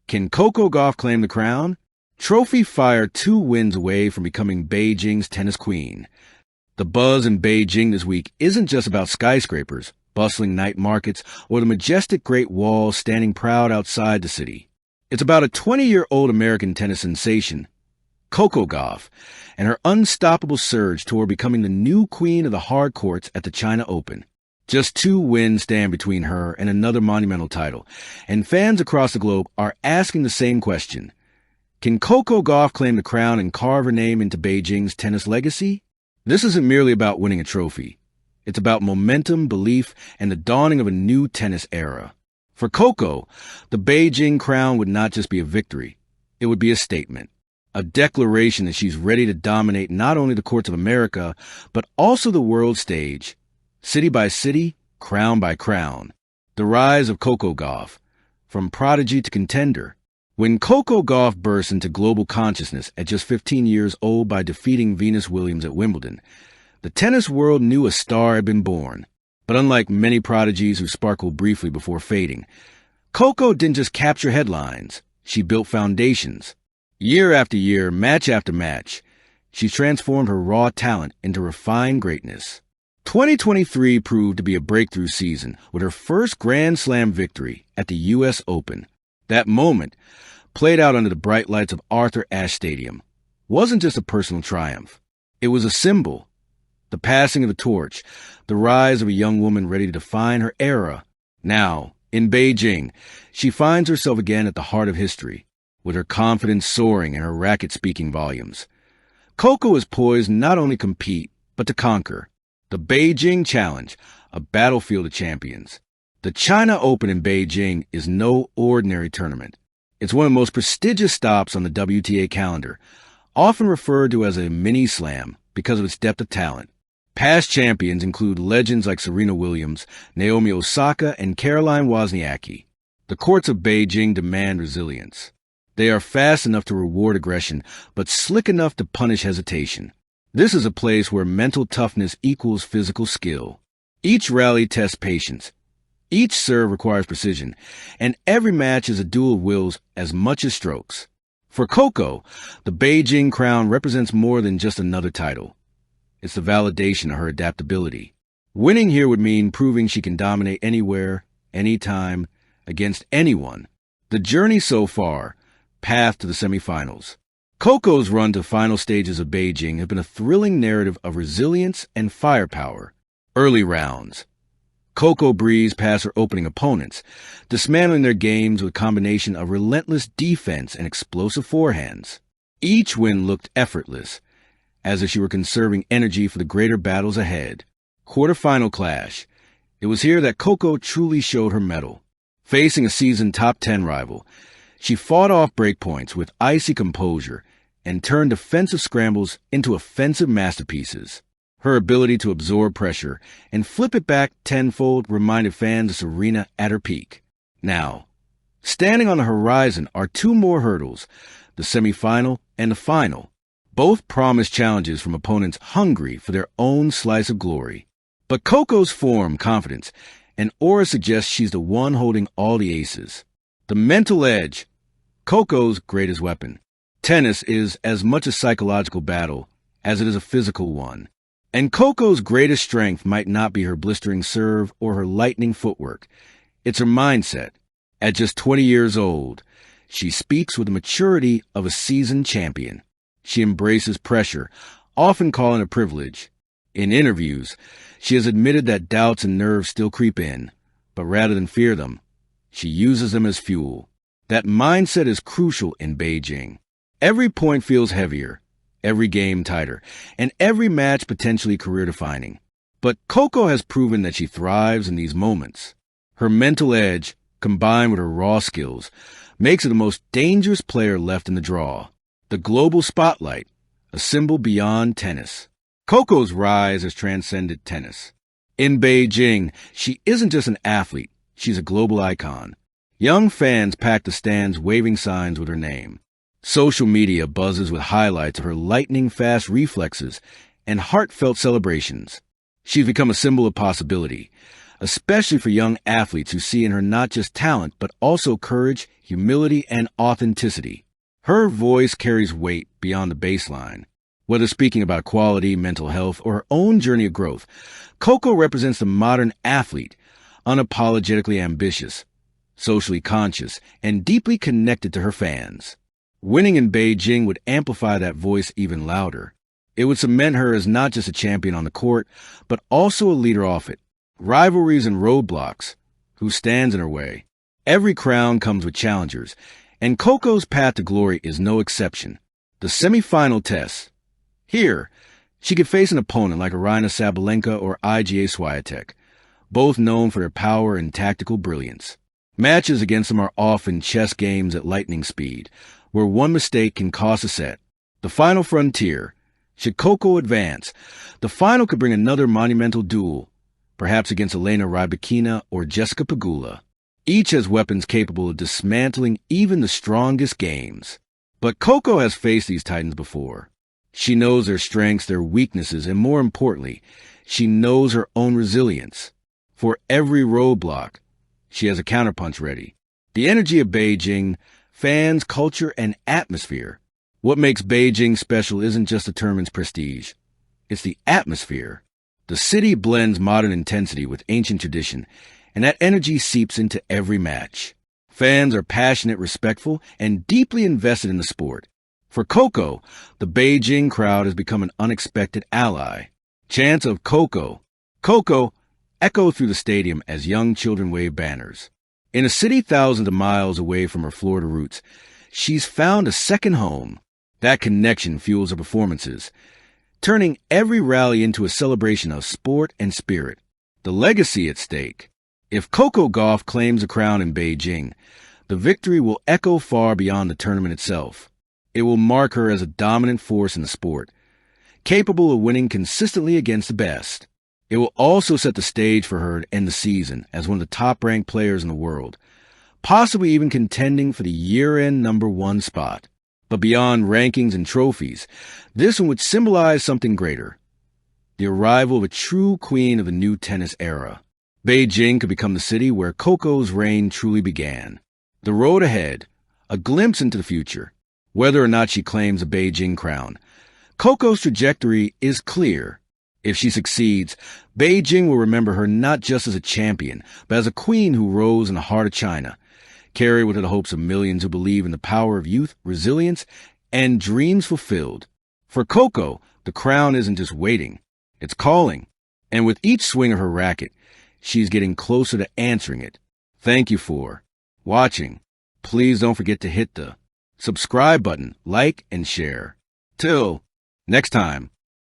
Can Coco Gauff claim the crown? Trophy Fire 2 wins away from becoming Beijing's tennis queen. The buzz in Beijing this week isn't just about skyscrapers, bustling night markets, or the majestic Great Wall standing proud outside the city. It's about a 20-year-old American tennis sensation, Coco Gauff, and her unstoppable surge toward becoming the new queen of the hard courts at the China Open. Just 2 wins stand between her and another monumental title, and fans across the globe are asking the same question. Can Coco Gauff claim the crown and carve her name into Beijing's tennis legacy? This isn't merely about winning a trophy. It's about momentum, belief, and the dawning of a new tennis era. For Coco, the Beijing crown would not just be a victory. It would be a statement, a declaration that she's ready to dominate not only the courts of America, but also the world stage, city by city, crown by crown. The rise of Coco Gauff, from prodigy to contender. When Coco Gauff burst into global consciousness at just 15 years old by defeating Venus Williams at Wimbledon, the tennis world knew a star had been born. But unlike many prodigies who sparkled briefly before fading, Coco didn't just capture headlines. She built foundations. Year after year, match after match, she transformed her raw talent into refined greatness. 2023 proved to be a breakthrough season with her first Grand Slam victory at the U.S. Open. That moment, played out under the bright lights of Arthur Ashe Stadium, wasn't just a personal triumph. It was a symbol. The passing of the torch, the rise of a young woman ready to define her era. Now, in Beijing, she finds herself again at the heart of history, with her confidence soaring and her racket speaking volumes. Coco is poised not only to compete, but to conquer. The Beijing Challenge, a battlefield of champions. The China Open in Beijing is no ordinary tournament. It's one of the most prestigious stops on the WTA calendar, often referred to as a mini-slam because of its depth of talent. Past champions include legends like Serena Williams, Naomi Osaka, and Caroline Wozniacki. The courts of Beijing demand resilience. They are fast enough to reward aggression, but slick enough to punish hesitation. This is a place where mental toughness equals physical skill. Each rally tests patience. Each serve requires precision, and every match is a duel of wills as much as strokes. For Coco, the Beijing crown represents more than just another title. It's the validation of her adaptability. Winning here would mean proving she can dominate anywhere, anytime, against anyone. The journey so far, path to the semifinals. Coco's run to final stages of Beijing have been a thrilling narrative of resilience and firepower. Early rounds. Coco breezed past her opening opponents, dismantling their games with a combination of relentless defense and explosive forehands. Each win looked effortless, as if she were conserving energy for the greater battles ahead. Quarterfinal clash. It was here that Coco truly showed her mettle. Facing a seasoned top 10 rival, she fought off breakpoints with icy composure and turned defensive scrambles into offensive masterpieces. Her ability to absorb pressure and flip it back tenfold reminded fans of Serena at her peak. Now, standing on the horizon are 2 more hurdles, the semifinal and the final. Both promise challenges from opponents hungry for their own slice of glory. But Coco's form, confidence, and aura suggest she's the one holding all the aces. The mental edge, Coco's greatest weapon. Tennis is as much a psychological battle as it is a physical one. And Coco's greatest strength might not be her blistering serve or her lightning footwork. It's her mindset. At just 20 years old, she speaks with the maturity of a seasoned champion. She embraces pressure, often calling it a privilege. In interviews, she has admitted that doubts and nerves still creep in, but rather than fear them, she uses them as fuel. That mindset is crucial in Beijing. Every point feels heavier, every game tighter, and every match potentially career-defining. But Coco has proven that she thrives in these moments. Her mental edge, combined with her raw skills, makes her the most dangerous player left in the draw. The global spotlight, a symbol beyond tennis. Coco's rise has transcended tennis. In Beijing, she isn't just an athlete, she's a global icon. Young fans pack the stands waving signs with her name. Social media buzzes with highlights of her lightning-fast reflexes and heartfelt celebrations. She's become a symbol of possibility, especially for young athletes who see in her not just talent, but also courage, humility, and authenticity. Her voice carries weight beyond the baseline. Whether speaking about equality, mental health, or her own journey of growth, Coco represents the modern athlete, unapologetically ambitious, socially conscious, and deeply connected to her fans. Winning in Beijing would amplify that voice even louder. It would cement her as not just a champion on the court, but also a leader off it. Rivalries and roadblocks. Who stands in her way? Every crown comes with challengers, and Coco's path to glory is no exception. The semifinal test. Here, she could face an opponent like Aryna Sabalenka or Iga Swiatek, both known for their power and tactical brilliance. Matches against them are often chess games at lightning speed, where one mistake can cost a set. The final frontier. Should Coco advance, the final could bring another monumental duel, perhaps against Elena Rybakina or Jessica Pegula. Each has weapons capable of dismantling even the strongest games. But Coco has faced these titans before. She knows their strengths, their weaknesses, and more importantly, she knows her own resilience. For every roadblock, she has a counterpunch ready. The energy of Beijing, fans, culture, and atmosphere. What makes Beijing special isn't just the tournament's prestige. It's the atmosphere. The city blends modern intensity with ancient tradition, and that energy seeps into every match. Fans are passionate, respectful, and deeply invested in the sport. For Coco, the Beijing crowd has become an unexpected ally. Chants of Coco, Coco echo through the stadium as young children wave banners. In a city thousands of miles away from her Florida roots, she's found a second home. That connection fuels her performances, turning every rally into a celebration of sport and spirit. The legacy at stake. If Coco Gauff claims a crown in Beijing, the victory will echo far beyond the tournament itself. It will mark her as a dominant force in the sport, capable of winning consistently against the best. It will also set the stage for her to end the season as one of the top-ranked players in the world, possibly even contending for the year-end #1 spot. But beyond rankings and trophies, this one would symbolize something greater. The arrival of a true queen of the new tennis era. Beijing could become the city where Coco's reign truly began. The road ahead, a glimpse into the future. Whether or not she claims a Beijing crown, Coco's trajectory is clear. If she succeeds, Beijing will remember her not just as a champion, but as a queen who rose in the heart of China, carried with her the hopes of millions who believe in the power of youth, resilience, and dreams fulfilled. For Coco, the crown isn't just waiting, it's calling. And with each swing of her racket, she's getting closer to answering it. Thank you for watching. Please don't forget to hit the subscribe button, like, and share. Till next time.